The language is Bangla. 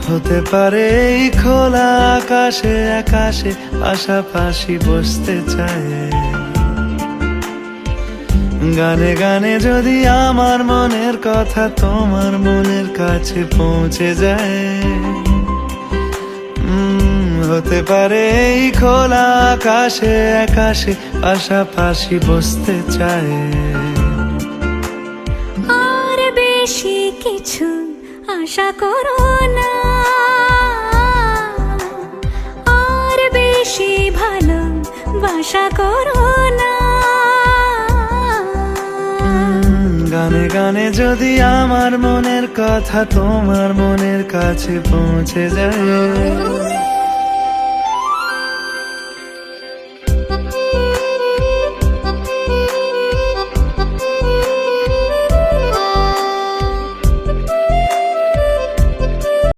হতে পারে এই খোলা আকাশে আকাশে পাশাপাশি বসতে চায়। গানে গানে যদি আমার মনের কথা তোমার মনের কাছে পৌঁছে যায়। হতে পারে এই খোলা আকাশে আকাশে পাশাপাশি বসতে চায়। আর বেশি কিছু আশা করো না, আর বেশি ভালোবাসা করো না। গানে গানে যদি আমার মনের কথা তোমার মনের কাছে পৌঁছে যায়।